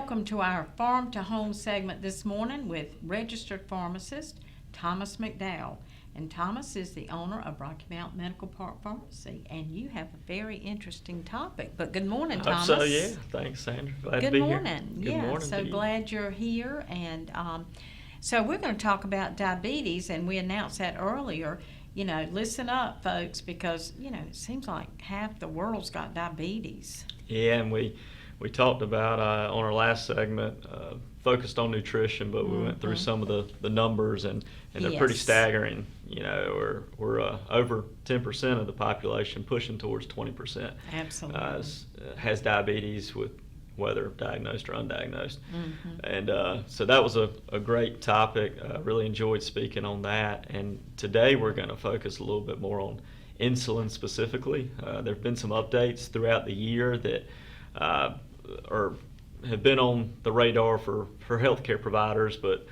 welcome to our Farm to Home segment this morning with registered pharmacist Thomas McDowell. And Thomas is the owner of Rocky Mountain Medical Park Pharmacy, and you have a very interesting topic. But good morning, Thomas. So, yeah. Thanks, Sandra. Glad good to be morning. here. Good morning. So glad you're here. And so we're going to talk about diabetes, and we announced that earlier. You know, listen up, folks, because, you know, it seems like half the world's got diabetes. Yeah, and we talked about on our last segment, focused on nutrition, but we went through some of the numbers, and they're pretty staggering. You know, we're over 10% of the population, pushing towards 20%. Absolutely. Has diabetes, with whether diagnosed or undiagnosed. And so that was a great topic. I really enjoyed speaking on that. And today we're going to focus a little bit more on insulin specifically. There have been some updates throughout the year that have been on the radar for healthcare providers, but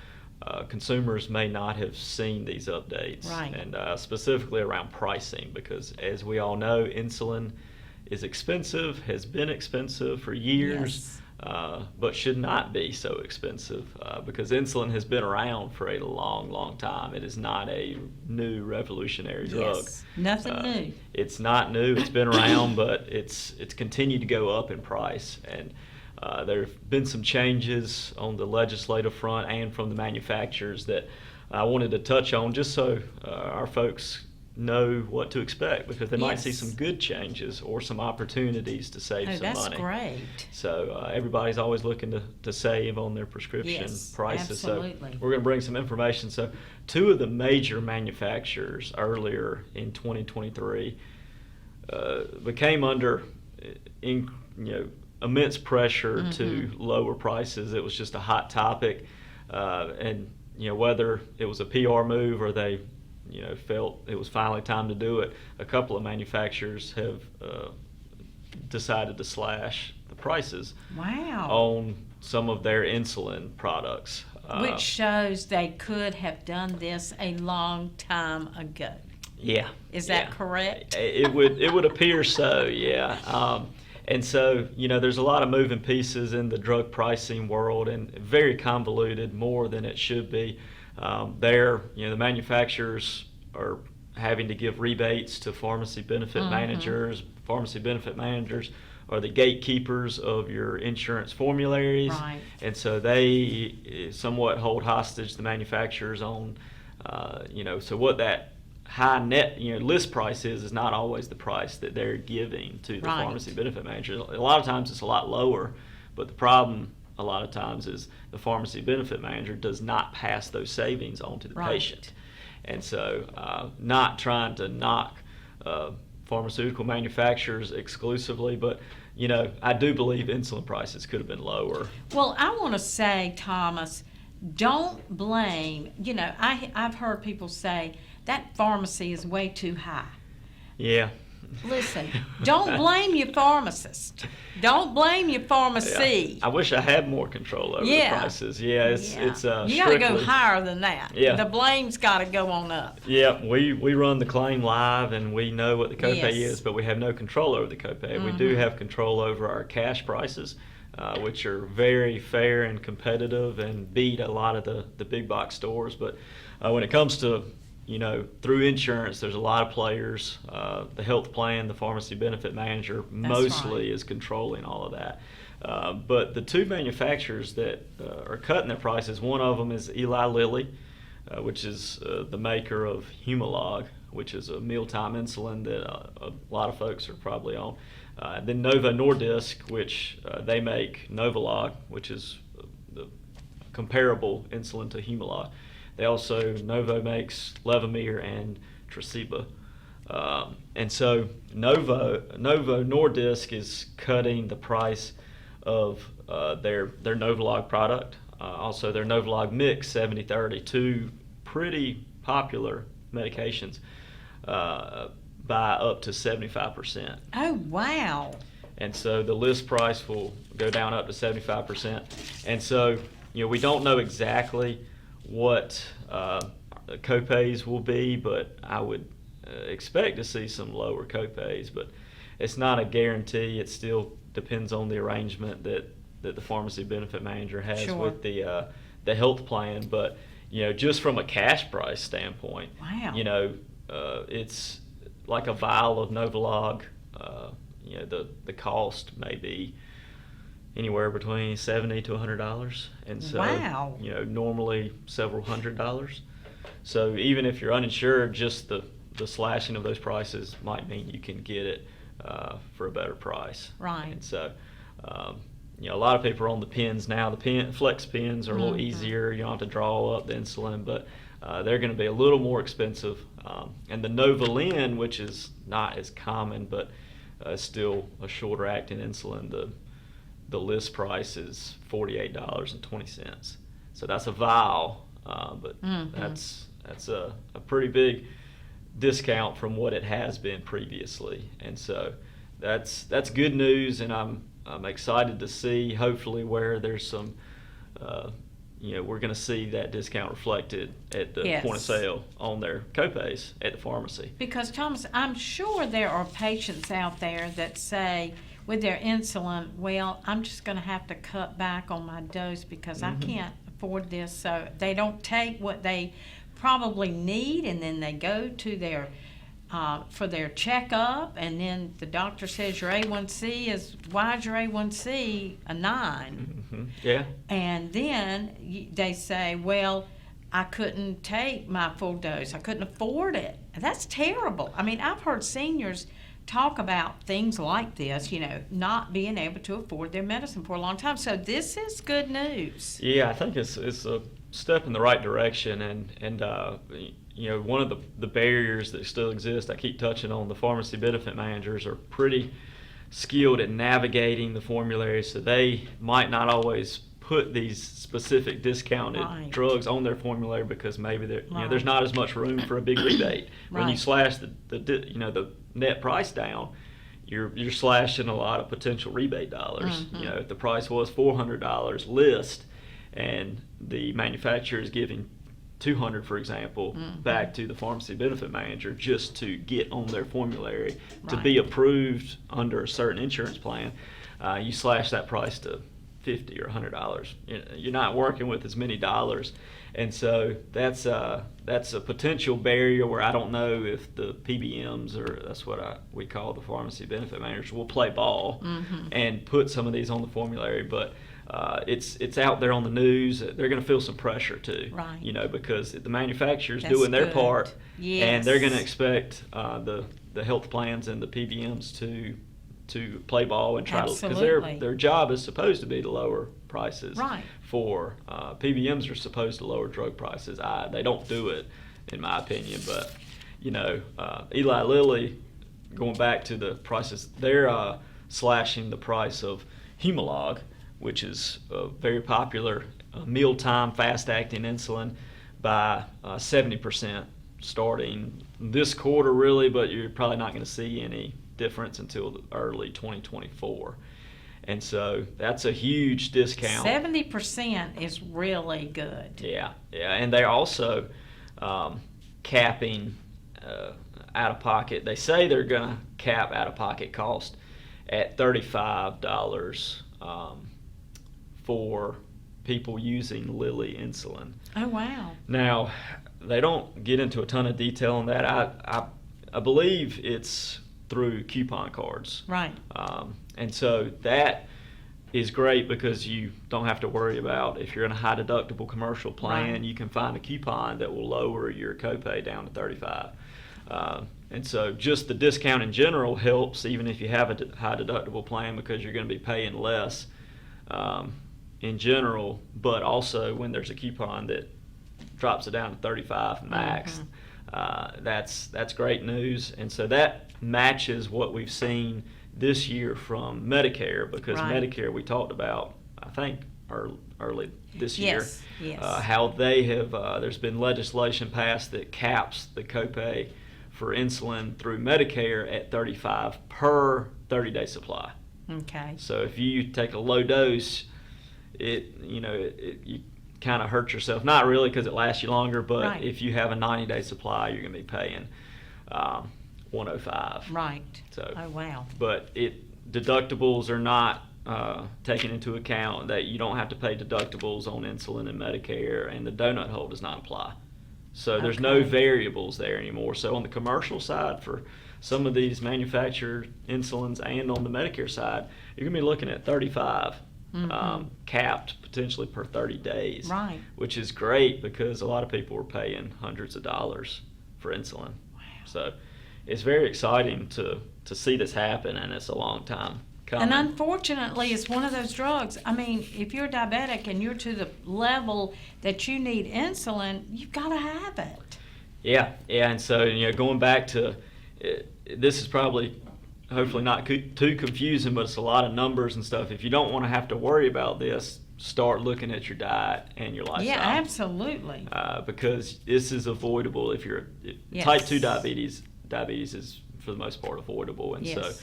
consumers may not have seen these updates. Right. And specifically around pricing, because as we all know, insulin is expensive, has been expensive for years, but should not be so expensive because insulin has been around for a long time. It is not a new revolutionary drug. Yes, nothing new. It's not new. It's been around, but it's continued to go up in price. And there have been some changes on the legislative front and from the manufacturers that I wanted to touch on, just so our folks know what to expect, because they might see some good changes or some opportunities to save some money. That's great. So everybody's always looking to save on their prescription prices. Absolutely. So we're going to bring some information. So two of the major manufacturers earlier in 2023 became under immense pressure to lower prices. It was just a hot topic, and whether it was a PR move or they felt it was finally time to do it, a couple of manufacturers have decided to slash the prices on some of their insulin products. Which shows they could have done this a long time ago. Yeah. Is that correct? It would appear so, yeah. And so, there's a lot of moving pieces in the drug pricing world, and very convoluted, more than it should be. The manufacturers are having to give rebates to pharmacy benefit managers. Pharmacy benefit managers are the gatekeepers of your insurance formularies. Right. And so they somewhat hold hostage the manufacturers on, so what that high net list price is not always the price that they're giving to the pharmacy benefit managers. A lot of times it's a lot lower, but the problem a lot of times is the pharmacy benefit manager does not pass those savings on to the patient. And so not trying to knock pharmaceutical manufacturers exclusively, but I do believe insulin prices could have been lower. Well, I want to say, Thomas, don't blame, I've heard people say that pharmacy is way too high. Yeah. Listen, don't blame your pharmacist. Don't blame your pharmacy. Yeah. I wish I had more control over the prices. It's you got to go higher than that. Yeah. The blame's got to go on up. Yeah, we run the claim live, and we know what the copay is, but we have no control over the copay. We do have control over our cash prices, which are very fair and competitive and beat a lot of the big box stores. But when it comes to through insurance, there's a lot of players. The health plan, the pharmacy benefit manager mostly is controlling all of that. But the two manufacturers that are cutting their prices, one of them is Eli Lilly, which is the maker of Humalog, which is a mealtime insulin that a lot of folks are probably on. Then Novo Nordisk, which they make Novolog, which is the comparable insulin to Humalog. They also, Novo makes Levemir and Tresiba. And so Novo Nordisk is cutting the price of their Novolog product, also their Novolog Mix 70/30, two pretty popular medications, by up to 75%. Oh, wow. And so the list price will go down up to 75%. And so, we don't know exactly what copays will be, but I would expect to see some lower copays, but it's not a guarantee. It still depends on the arrangement that that the pharmacy benefit manager has Sure. with the health plan, but just from a cash price standpoint, Wow. it's like a vial of Novolog. The cost may be anywhere between $70 to $100, and so Wow. normally several $100s. So even if you're uninsured, just the slashing of those prices might mean you can get it for a better price. Right. And so a lot of people are on the pens now. The flex pens are a little easier. You don't have to draw up the insulin, but they're going to be a little more expensive. And the Novolin, which is not as common, but still a shorter acting insulin, the list price is $48.20. So that's a vial, but that's a pretty big discount from what it has been previously. And so that's good news, and I'm excited to see hopefully where there's some we're going to see that discount reflected at the Yes. point of sale on their copays at the pharmacy. Because, Thomas, I'm sure there are patients out there that say with their insulin, well, I'm just going to have to cut back on my dose because I can't afford this. So they don't take what they probably need, and then they go to their for their checkup, and then the doctor says your A1C is, why is your A1C a 9? Yeah. And then they say, well, I couldn't take my full dose. I couldn't afford it. And that's terrible. I mean, I've heard seniors talk about things like this, not being able to afford their medicine for a long time. So this is good news. Yeah, I think it's a step in the right direction, and one of the barriers that still exist, I keep touching on, the pharmacy benefit managers are pretty skilled at navigating the formulary, so they might not always put these specific discounted drugs on their formulary because maybe there's not as much room for a big rebate. When you slash the net price down, you're slashing a lot of potential rebate dollars. If the price was $400 list and the manufacturer is giving $200, for example, back to the pharmacy benefit manager just to get on their formulary to be approved under a certain insurance plan, you slash that price to $50 or $100. You're not working with as many dollars, and so that's a potential barrier where I don't know if the PBMs, or that's what we call the pharmacy benefit managers, will play ball and put some of these on the formulary, but it's out there on the news. They're going to feel some pressure too, because the manufacturer's doing their part, and they're going to expect the health plans and the PBMs to play ball and try to, because their job is supposed to be to lower prices. For PBMs are supposed to lower drug prices. They don't do it, in my opinion. But Eli Lilly, going back to the prices, they're slashing the price of Humalog, which is a very popular mealtime fast-acting insulin, by 70% starting this quarter, really, but you're probably not going to see any difference until early 2024. And so that's a huge discount. 70% is really good. Yeah, and they're also capping out-of-pocket. They say they're going to cap out-of-pocket cost at $35 for people using Lilly insulin. Oh, wow. Now, they don't get into a ton of detail on that. I believe it's through coupon cards. And so that is great because you don't have to worry about, if you're in a high deductible commercial plan, you can find a coupon that will lower your copay down to $35. And so just the discount in general helps, even if you have a high deductible plan, because you're going to be paying less in general, but also when there's a coupon that drops it down to 35 max, that's great news. And so that matches what we've seen this year from Medicare, because Medicare, we talked about, I think, early this year, how they have, there's been legislation passed that caps the copay for insulin through Medicare at $35 per 30-day supply. Okay. So if you take a low dose, you kind of hurt yourself. Not really, because it lasts you longer, but if you have a 90-day supply, you're going to be paying $105. Right. So, oh, wow. But deductibles are not taking into account that you don't have to pay deductibles on insulin and Medicare, and the donut hole does not apply. So there's no Okay. variables there anymore. So on the commercial side for some of these manufactured insulins and on the Medicare side, you're going to be looking at 35 capped potentially per 30 days, Right. which is great because a lot of people are paying hundreds of dollars for insulin. Wow. So it's very exciting to see this happen, and it's a long time coming. And unfortunately, it's one of those drugs. I mean, if you're diabetic and you're to the level that you need insulin, you've got to have it. Yeah, and so going back to this is probably hopefully not too confusing, but it's a lot of numbers and stuff. If you don't want to have to worry about this, start looking at your diet and your lifestyle. Yeah, absolutely. Because this is avoidable if you're Yes. type 2 diabetes. Diabetes is for the most part avoidable, and so Yes.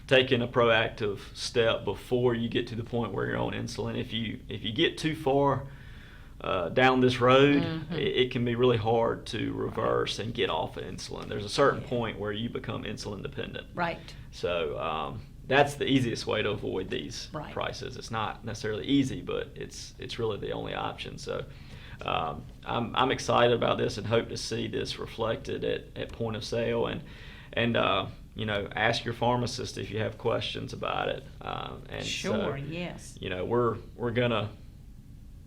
taking a proactive step before you get to the point where you're on insulin. If you get too far down this road, it can be really hard to reverse and get off of insulin. There's a certain point where you become insulin dependent. Right. So that's the easiest way to avoid these Right. prices. It's not necessarily easy, but it's really the only option. So I'm excited about this and hope to see this reflected at point of sale, and ask your pharmacist if you have questions about it. And Sure, so, yes. we're gonna.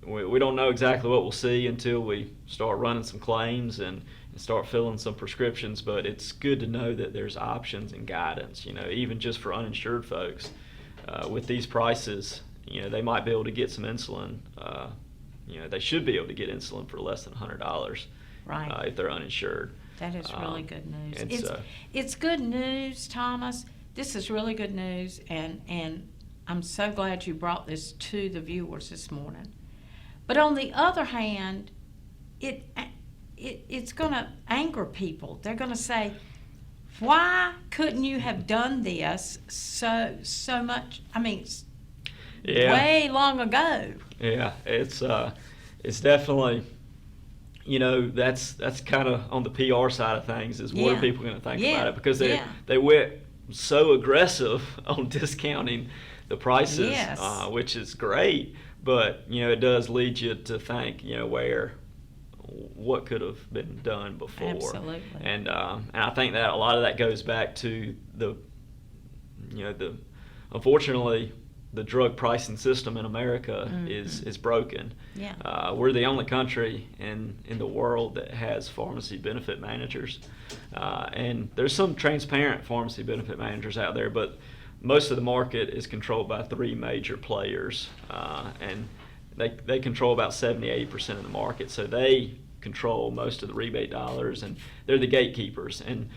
We don't know exactly what we'll see until we start running some claims and start filling some prescriptions, but it's good to know that there's options and guidance, even just for uninsured folks. With these prices, they might be able to get some insulin. They should be able to get insulin for less than $100 Right. if they're uninsured. That is really good news. and It's good news, Thomas. This is really good news, and I'm so glad you brought this to the viewers this morning. But on the other hand, it's going to anger people. They're going to say, "Why couldn't you have done this so much? I mean, way long ago." Yeah, it's definitely, that's kind of on the PR side of things is what are people going to think about it, because they went so aggressive on discounting the prices, Yes. Which is great, but it does lead you to think what could have been done before. Absolutely. And I think that a lot of that goes back to the unfortunately the drug pricing system in America is broken. Yeah. We're the only country in the world that has pharmacy benefit managers, and there's some transparent pharmacy benefit managers out there, but most of the market is controlled by 3 major players, and they control about 70-80% of the market. So they control most of the rebate dollars, and they're the gatekeepers. And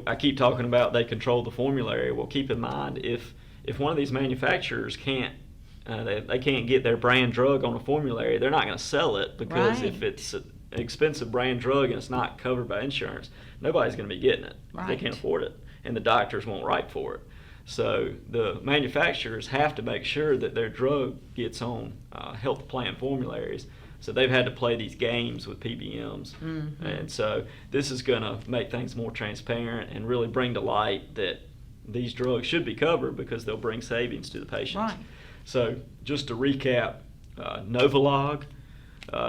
I keep talking about they control the formulary. Well, keep in mind if one of these manufacturers can't get their brand drug on a formulary, they're not going to sell it, because Right. if it's an expensive brand drug and it's not covered by insurance, nobody's going to be getting it. Right. They can't afford it, and the doctors won't write for it. So the manufacturers have to make sure that their drug gets on health plan formularies. So they've had to play these games with PBMs. And so this is going to make things more transparent and really bring to light that these drugs should be covered, because they'll bring savings to the patients. Right. So just to recap, Novolog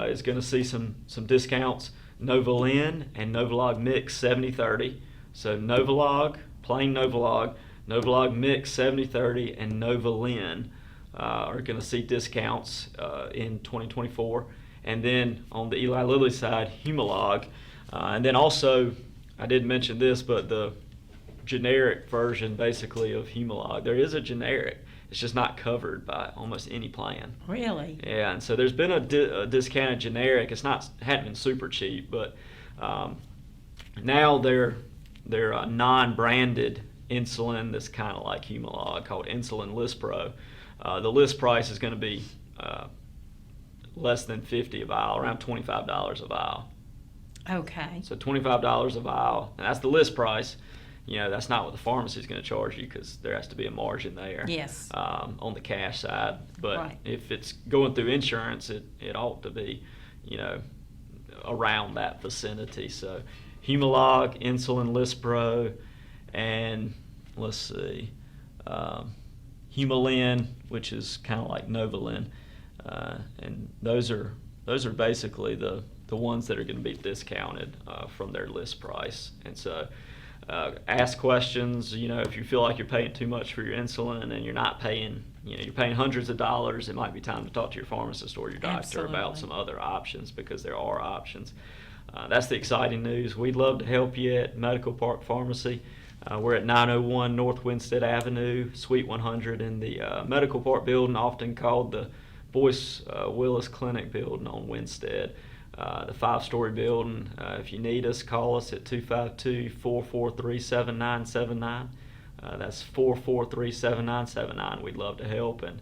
is going to see some discounts. Novolin and Novolog Mix 70/30. So Novolog, plain Novolog, Novolog Mix 70/30, and Novolin are going to see discounts in 2024. And then on the Eli Lilly side, Humalog. And then also, I did mention this, but the generic version basically of Humalog, there is a generic. It's just not covered by almost any plan. Really? Yeah, and so there's been a discounted generic. Hadn't been super cheap, but now they're non-branded insulin that's kind of like Humalog, called Insulin Lispro. The list price is going to be less than $50 a vial, around $25 a vial. Okay. So $25 a vial, and that's the list price. That's not what the pharmacy is going to charge you, because there has to be a margin there. Yes. On the cash side, but Right. if it's going through insurance, it ought to be, around that vicinity. So Humalog, Insulin Lispro, and let's see, Humulin, which is kind of like Novolin, and those are basically the ones that are going to be discounted from their list price. And so ask questions. If you feel like you're paying too much for your insulin and you're not paying, you're paying hundreds of dollars, it might be time to talk to your pharmacist or your doctor about some other options, because there are options. That's the exciting news. We'd love to help you at Medical Park Pharmacy. We're at 901 North Winstead Avenue, Suite 100 in the Medical Park building, often called the Boyce Willis Clinic building on Winstead. The 5-story building. If you need us, call us at 252-443-7979. That's 443-7979. We'd love to help, and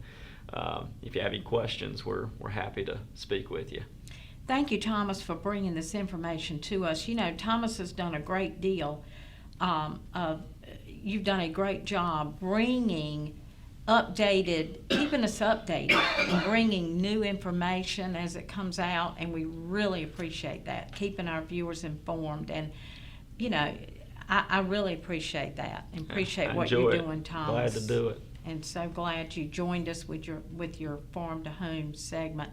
if you have any questions, we're happy to speak with you. Thank you, Thomas, for bringing this information to us. Thomas has done a great deal. You've done a great job keeping us updated and bringing new information as it comes out, and we really appreciate that, keeping our viewers informed. And I really appreciate that and appreciate what you're doing, Thomas. Glad to do it. And so glad you joined us with your Farm to Home segment.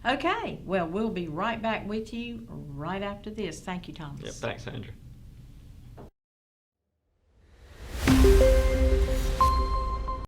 Okay, well, we'll be right back with you right after this. Thank you, Thomas. Yep, thanks, Andrew.